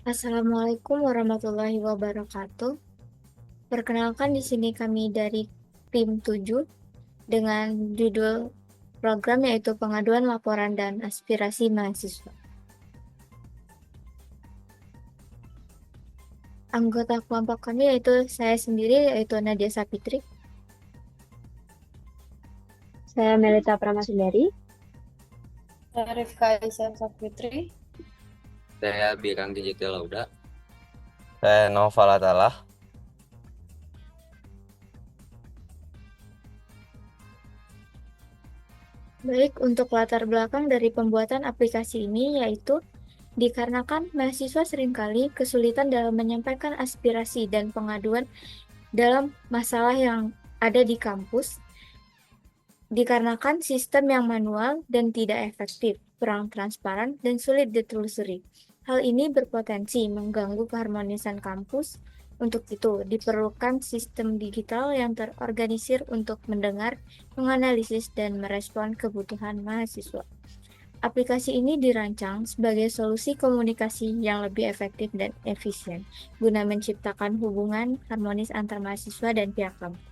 Assalamualaikum warahmatullahi wabarakatuh. Perkenalkan di sini kami dari tim 7 dengan judul program yaitu pengaduan laporan dan aspirasi mahasiswa. Anggota kelompok kami yaitu saya sendiri yaitu Nadia Sapitri. Saya Melita Pramasundari. Saya Rifka Aisyah Sapitri. Saya Birang Dijiti Lauda. Saya Nova Latalah. Baik, untuk latar belakang dari pembuatan aplikasi ini yaitu dikarenakan mahasiswa seringkali kesulitan dalam menyampaikan aspirasi dan pengaduan dalam masalah yang ada di kampus, dikarenakan sistem yang manual dan tidak efektif, kurang transparan, dan sulit ditelusuri. Hal ini berpotensi mengganggu keharmonisan kampus. Untuk itu, diperlukan sistem digital yang terorganisir untuk mendengar, menganalisis, dan merespon kebutuhan mahasiswa. Aplikasi ini dirancang sebagai solusi komunikasi yang lebih efektif dan efisien, guna menciptakan hubungan harmonis antar mahasiswa dan pihak kampus.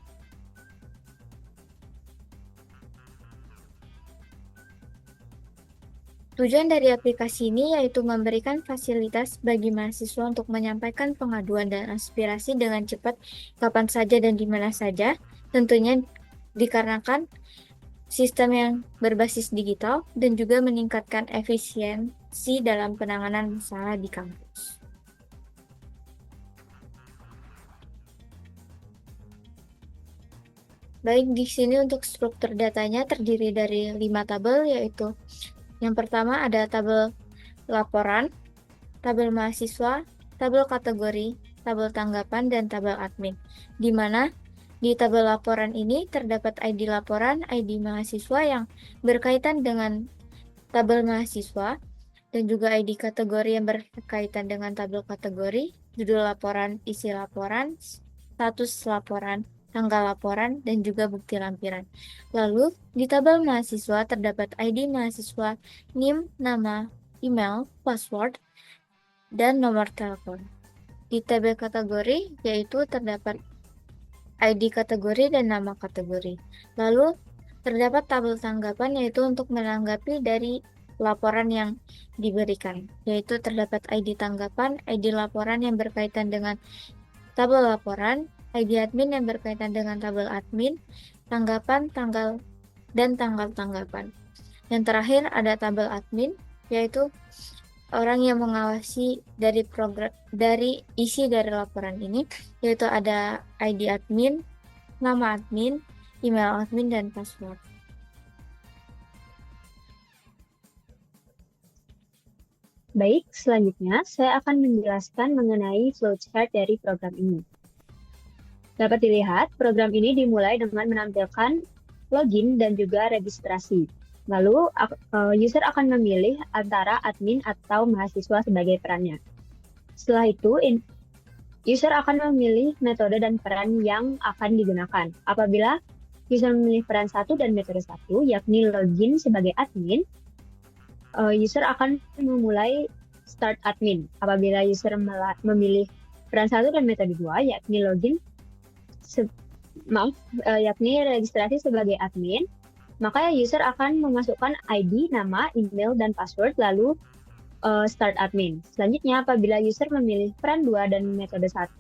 Tujuan dari aplikasi ini yaitu memberikan fasilitas bagi mahasiswa untuk menyampaikan pengaduan dan aspirasi dengan cepat, kapan saja dan di mana saja, tentunya dikarenakan sistem yang berbasis digital dan juga meningkatkan efisiensi dalam penanganan masalah di kampus. Baik, di sini untuk struktur datanya terdiri dari 5 tabel, yaitu yang pertama ada tabel laporan, tabel mahasiswa, tabel kategori, tabel tanggapan, dan tabel admin. Di mana di tabel laporan ini terdapat ID laporan, ID mahasiswa yang berkaitan dengan tabel mahasiswa, dan juga ID kategori yang berkaitan dengan tabel kategori, judul laporan, isi laporan, status laporan, tanggal laporan, dan juga bukti lampiran. Lalu, di tabel mahasiswa terdapat ID mahasiswa, NIM, nama, email, password, dan nomor telepon. Di tabel kategori, yaitu terdapat ID kategori dan nama kategori. Lalu, terdapat tabel tanggapan yaitu untuk menanggapi dari laporan yang diberikan, yaitu terdapat ID tanggapan, ID laporan yang berkaitan dengan tabel laporan, ID admin yang berkaitan dengan tabel admin, tanggapan, tanggal, dan tanggal tanggapan. Yang terakhir ada tabel admin, yaitu orang yang mengawasi dari program dari isi dari laporan ini, yaitu ada ID admin, nama admin, email admin, dan password. Baik, selanjutnya saya akan menjelaskan mengenai flowchart dari program ini. Dapat dilihat, program ini dimulai dengan menampilkan login dan juga registrasi. Lalu, user akan memilih antara admin atau mahasiswa sebagai perannya. Setelah itu, user akan memilih metode dan peran yang akan digunakan. Apabila user memilih peran 1 dan metode 1, yakni login sebagai admin, user akan memulai start admin. Apabila user memilih peran 1 dan metode 2, yakni login, yakni registrasi sebagai admin, maka user akan memasukkan ID, nama, email, dan password, lalu start admin. Selanjutnya, apabila user memilih peran 2 dan metode 1,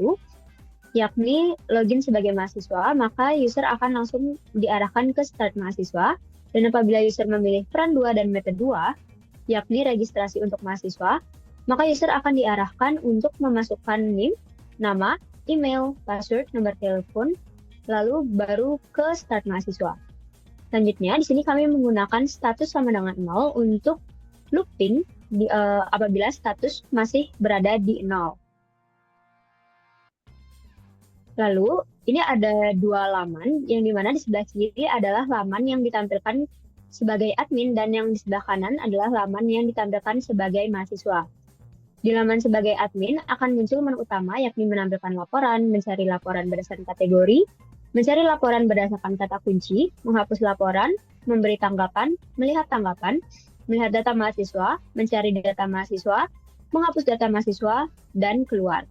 yakni login sebagai mahasiswa, maka user akan langsung diarahkan ke start mahasiswa. Dan apabila user memilih peran 2 dan metode 2, yakni registrasi untuk mahasiswa, maka user akan diarahkan untuk memasukkan NIM, nama, email, password, nomor telepon, lalu baru ke start mahasiswa. Selanjutnya, di sini kami menggunakan status sama dengan 0 untuk looping apabila status masih berada di 0. Lalu, ini ada 2 laman, yang dimana di sebelah kiri adalah laman yang ditampilkan sebagai admin dan yang di sebelah kanan adalah laman yang ditampilkan sebagai mahasiswa. Di laman sebagai admin akan muncul menu utama yakni menampilkan laporan, mencari laporan berdasarkan kategori, mencari laporan berdasarkan kata kunci, menghapus laporan, memberi tanggapan, melihat data mahasiswa, mencari data mahasiswa, menghapus data mahasiswa, dan keluar.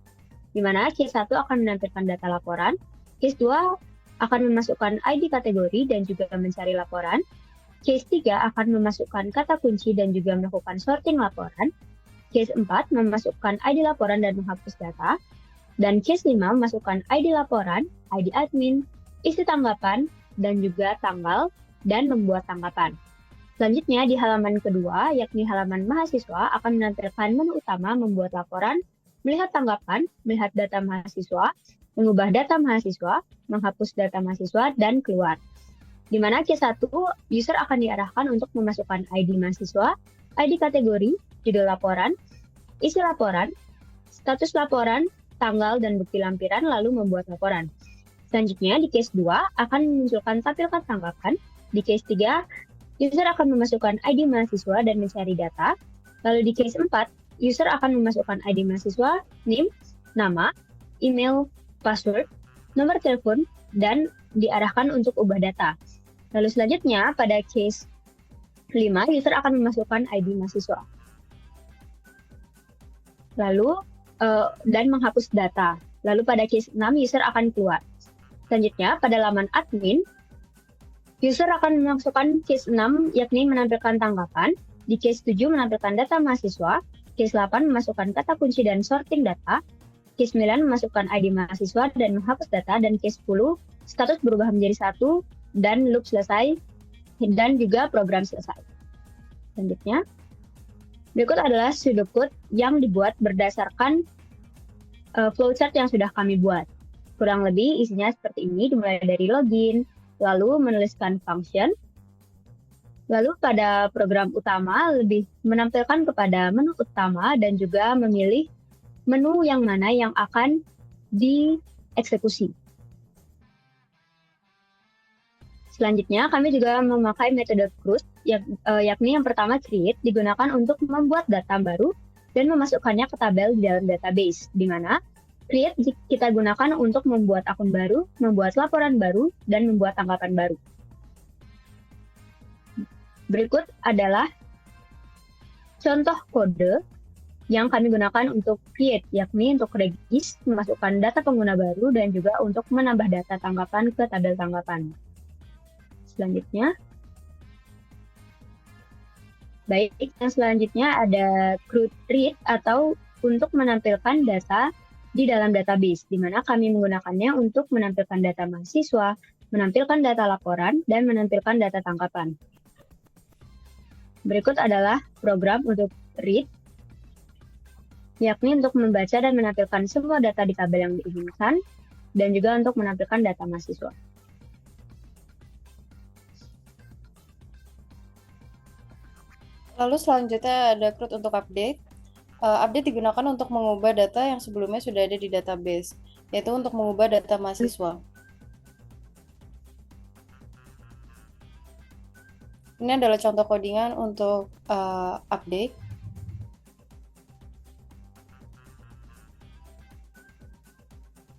Di mana case 1 akan menampilkan data laporan, case 2 akan memasukkan ID kategori dan juga mencari laporan, case 3 akan memasukkan kata kunci dan juga melakukan sorting laporan, case 4 memasukkan ID laporan dan menghapus data, dan case 5 memasukkan ID laporan, ID admin, isi tanggapan, dan juga tanggal, dan membuat tanggapan. Selanjutnya di halaman kedua, yakni halaman mahasiswa, akan menampilkan menu utama membuat laporan, melihat tanggapan, melihat data mahasiswa, mengubah data mahasiswa, menghapus data mahasiswa, dan keluar. Di mana case 1, user akan diarahkan untuk memasukkan ID mahasiswa, ID kategori, judul laporan, isi laporan, status laporan, tanggal, dan bukti lampiran, lalu membuat laporan. Selanjutnya, di case 2 akan memunculkan tampilkan tanggapan. Di case 3, user akan memasukkan ID mahasiswa dan mencari data. Lalu di case 4, user akan memasukkan ID mahasiswa, name, nama, email, password, nomor telepon, dan diarahkan untuk ubah data. Lalu selanjutnya, pada case 5, user akan memasukkan ID mahasiswa. Lalu, dan menghapus data. Lalu pada case 6, user akan keluar. Selanjutnya, pada laman admin, user akan memasukkan case 6, yakni menampilkan tanggapan. Di case 7, menampilkan data mahasiswa. Case 8, memasukkan kata kunci dan sorting data. Case 9, memasukkan ID mahasiswa dan menghapus data. Dan case 10, status berubah menjadi 1, dan loop selesai, dan juga program selesai. Selanjutnya, berikut adalah pseudocode yang dibuat berdasarkan flowchart yang sudah kami buat. Kurang lebih isinya seperti ini, dimulai dari login, lalu menuliskan function, lalu pada program utama lebih menampilkan kepada menu utama dan juga memilih menu yang mana yang akan dieksekusi. Selanjutnya, kami juga memakai metode CRUD, yakni yang pertama create, digunakan untuk membuat data baru dan memasukkannya ke tabel di dalam database, di mana create kita gunakan untuk membuat akun baru, membuat laporan baru, dan membuat tanggapan baru. Berikut adalah contoh kode yang kami gunakan untuk create, yakni untuk regis, memasukkan data pengguna baru, dan juga untuk menambah data tanggapan ke tabel tanggapan. Selanjutnya, baik, yang selanjutnya ada CRUD read atau untuk menampilkan data di dalam database, di mana kami menggunakannya untuk menampilkan data mahasiswa, menampilkan data laporan, dan menampilkan data tanggapan. Berikut adalah program untuk read, yakni untuk membaca dan menampilkan semua data di tabel yang diinginkan, dan juga untuk menampilkan data mahasiswa. Lalu selanjutnya ada CRUD untuk update. Update digunakan untuk mengubah data yang sebelumnya sudah ada di database, yaitu untuk mengubah data mahasiswa. Ini adalah contoh codingan untuk update.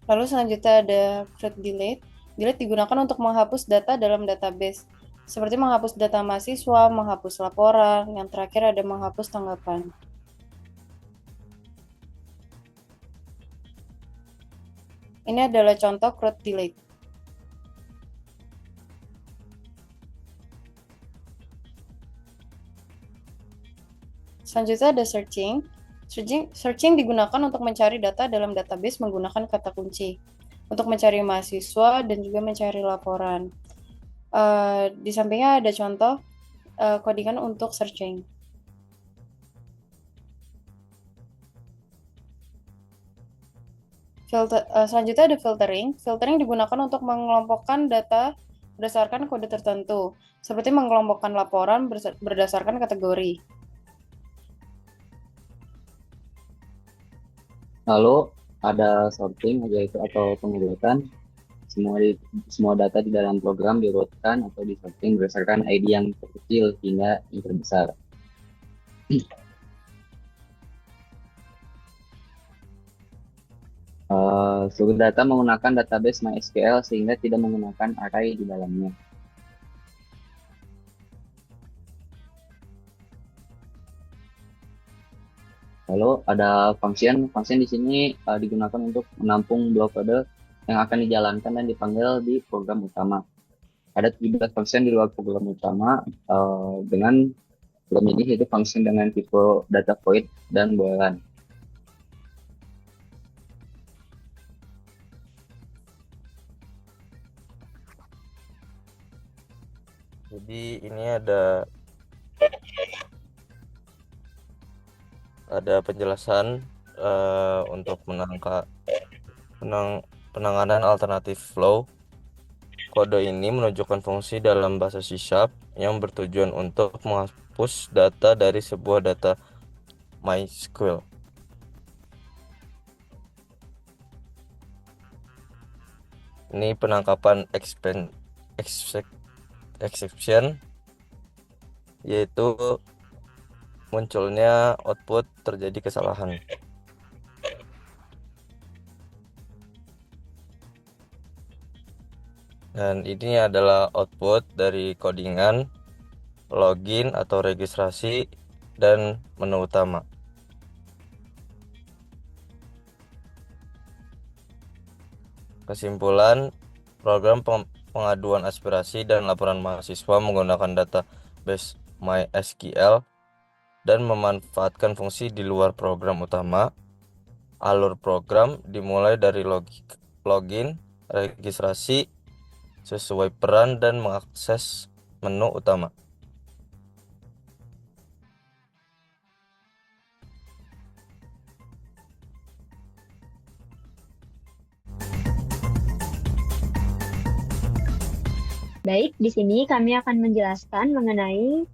Lalu selanjutnya ada CRUD delete. Delete digunakan untuk menghapus data dalam database, seperti menghapus data mahasiswa, menghapus laporan, yang terakhir ada menghapus tanggapan. Ini adalah contoh CRUD delete. Selanjutnya ada searching. Searching digunakan untuk mencari data dalam database menggunakan kata kunci, untuk mencari mahasiswa dan juga mencari laporan. Di sampingnya ada contoh codingan untuk searching. Selanjutnya ada filtering. Filtering digunakan untuk mengelompokkan data berdasarkan kode tertentu, seperti mengelompokkan laporan berdasarkan kategori. Lalu ada sorting, yaitu atau pengurutan. Semua data di dalam program diurutkan atau disorting berdasarkan ID yang terkecil hingga yang terbesar. Seluruh data menggunakan database MySQL sehingga tidak menggunakan array di dalamnya. Lalu ada function. Function di sini digunakan untuk menampung blok kode yang akan dijalankan dan dipanggil di program utama. Ada 17 function di luar program utama dengan program ini, yaitu function dengan tipe data void dan boolean. Jadi ini ada penjelasan untuk penanganan alternatif flow. Kode ini menunjukkan fungsi dalam bahasa C# yang bertujuan untuk menghapus data dari sebuah data MySQL. Ini penangkapan exception, yaitu munculnya output terjadi kesalahan. Dan ini adalah output dari codingan, login atau registrasi, dan menu utama. Kesimpulan, program pengaduan aspirasi dan laporan mahasiswa menggunakan database MySQL dan memanfaatkan fungsi di luar program utama. Alur program dimulai dari login, registrasi sesuai peran, dan mengakses menu utama. Baik, di sini kami akan menjelaskan mengenai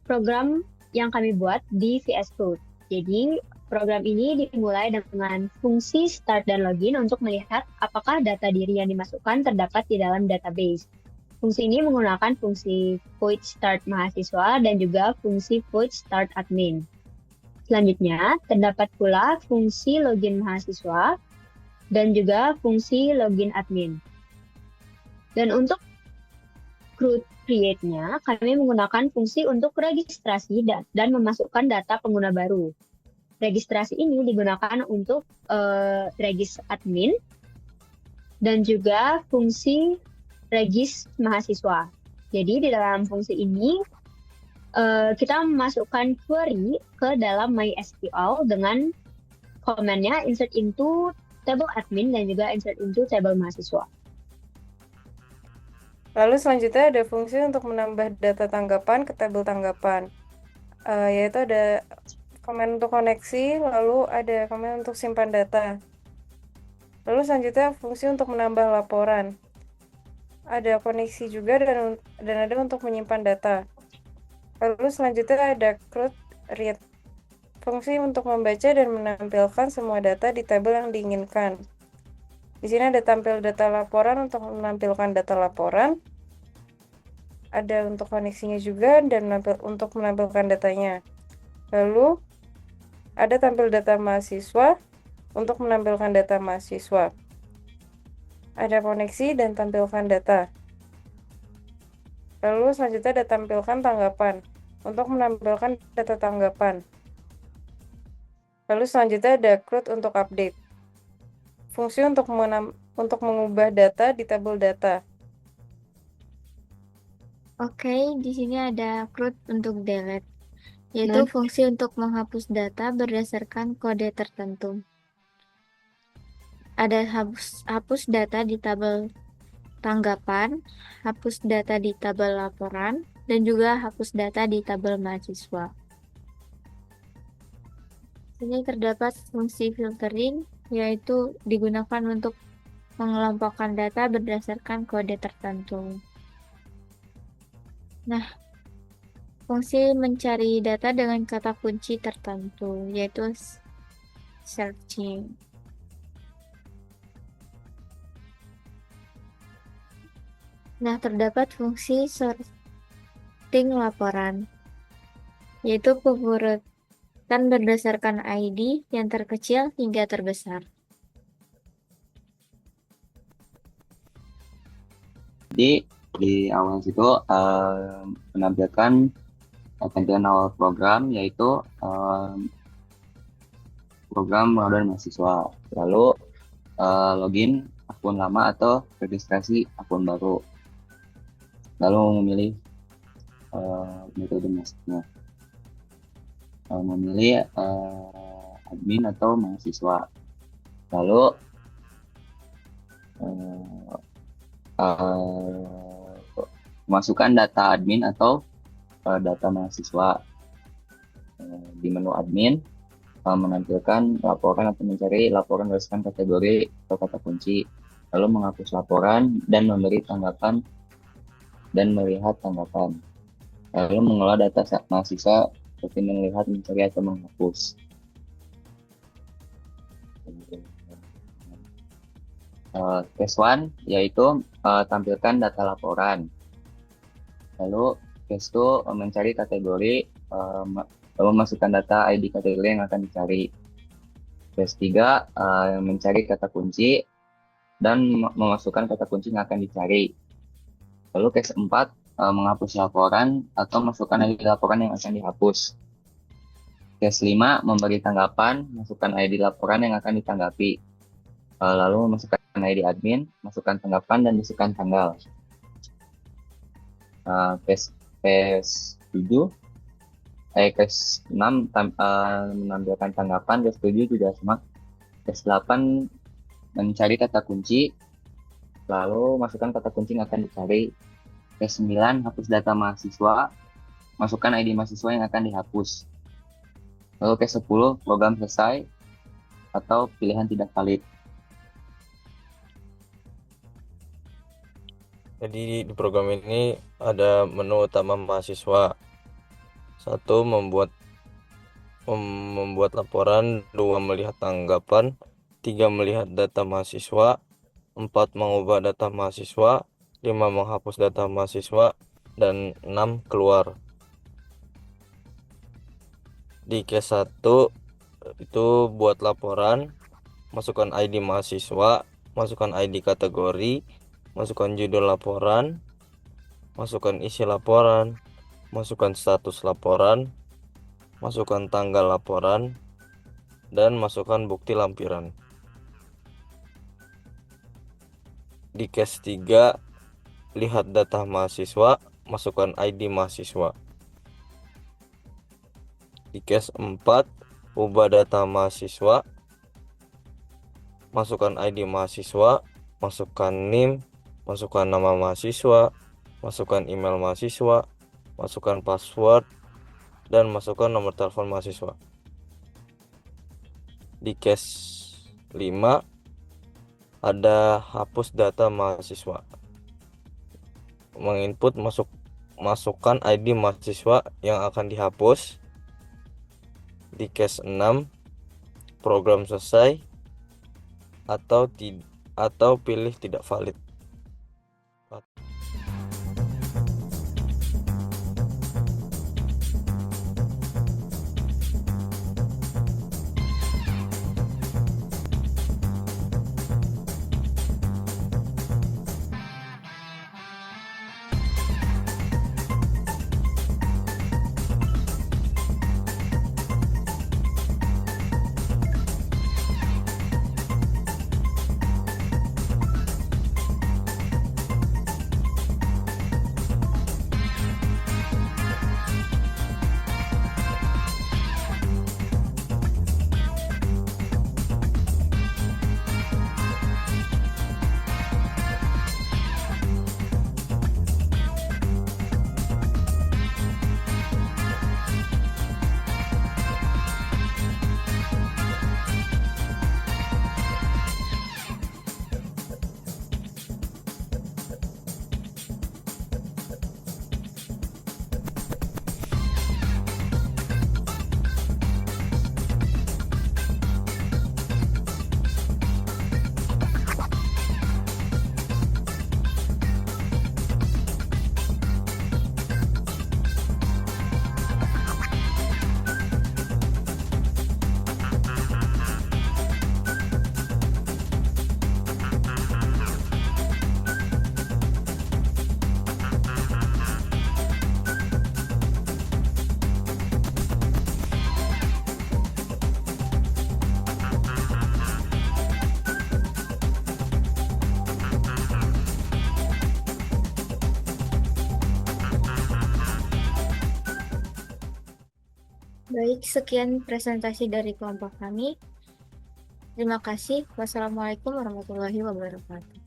program yang kami buat di VS Code. Jadi, program ini dimulai dengan fungsi start dan login untuk melihat apakah data diri yang dimasukkan terdapat di dalam database. Fungsi ini menggunakan fungsi void start mahasiswa dan juga fungsi void start admin. Selanjutnya, terdapat pula fungsi login mahasiswa dan juga fungsi login admin. Dan untuk create-nya, kami menggunakan fungsi untuk registrasi dan memasukkan data pengguna baru. Registrasi ini digunakan untuk regis admin dan juga fungsi regis mahasiswa. Jadi di dalam fungsi ini kita memasukkan query ke dalam MySQL dengan komennya insert into table admin dan juga insert into table mahasiswa. Lalu selanjutnya ada fungsi untuk menambah data tanggapan ke tabel tanggapan, yaitu ada komen untuk koneksi, lalu ada komen untuk simpan data. Lalu selanjutnya fungsi untuk menambah laporan. Ada koneksi juga dan ada untuk menyimpan data. Lalu selanjutnya ada CRUD read, fungsi untuk membaca dan menampilkan semua data di tabel yang diinginkan. Di sini ada tampil data laporan untuk menampilkan data laporan. Ada untuk koneksinya juga dan untuk menampilkan datanya. Lalu ada tampil data mahasiswa untuk menampilkan data mahasiswa. Ada koneksi dan tampilkan data. Lalu selanjutnya ada tampilkan tanggapan untuk menampilkan data tanggapan. Lalu selanjutnya ada CRUD untuk update. Fungsi untuk mengubah data di tabel data. Oke, di sini ada CRUD untuk delete, yaitu fungsi untuk menghapus data berdasarkan kode tertentu. Ada hapus data di tabel tanggapan, hapus data di tabel laporan, dan juga hapus data di tabel mahasiswa. Sini terdapat fungsi filtering, yaitu digunakan untuk mengelompokkan data berdasarkan kode tertentu. Nah, fungsi mencari data dengan kata kunci tertentu, yaitu searching. Nah, terdapat fungsi sorting laporan, yaitu pengurutan berdasarkan ID yang terkecil hingga terbesar. Jadi di awal situ menampilkan tampilan awal program, yaitu program pengaduan mahasiswa. Lalu login akun lama atau registrasi akun baru. Lalu memilih metode masuknya. Memilih admin atau mahasiswa. Lalu masukkan data admin atau data mahasiswa. Di menu admin menampilkan laporan atau mencari laporan berdasarkan kategori atau kata kunci, lalu menghapus laporan dan memberi tanggapan dan melihat tanggapan, lalu mengolah data mahasiswa seperti melihat, mencari, atau menghapus. Case 1 yaitu tampilkan data laporan, lalu case 2 mencari kategori, lalu masukkan data ID kategori yang akan dicari. Case 3 mencari kata kunci dan memasukkan kata kunci yang akan dicari. Lalu case 4 menghapus laporan atau masukkan ID laporan yang akan dihapus. Case 5 memberi tanggapan, masukkan ID laporan yang akan ditanggapi. Lalu masukkan ID admin, masukkan tanggapan, dan masukkan tanggal. Case 7 case 6 menampilkan tanggapan, case 7 juga sama. Case 8 mencari kata kunci, lalu masukkan kata kunci yang akan dicari. Case 9 hapus data mahasiswa, masukkan ID mahasiswa yang akan dihapus. Lalu case 10 program selesai atau pilihan tidak valid. Jadi di program ini ada menu utama mahasiswa. 1 membuat laporan, 2 melihat tanggapan, 3 melihat data mahasiswa, 4 mengubah data mahasiswa, 5 menghapus data mahasiswa, dan 6 keluar. Di case 1 itu buat laporan, masukkan ID mahasiswa, masukkan ID kategori, masukkan judul laporan, masukkan isi laporan, masukkan status laporan, masukkan tanggal laporan, dan masukkan bukti lampiran. Di case 3, lihat data mahasiswa, masukkan ID mahasiswa. Di case 4, ubah data mahasiswa, masukkan ID mahasiswa, masukkan NIM, masukkan nama mahasiswa, masukkan email mahasiswa, masukkan password, dan masukkan nomor telepon mahasiswa. Di case 5 ada hapus data mahasiswa. Menginput masukkan ID mahasiswa yang akan dihapus. Di case 6 program selesai atau pilih tidak valid. Baik, sekian presentasi dari kelompok kami. Terima kasih. Wassalamualaikum warahmatullahi wabarakatuh.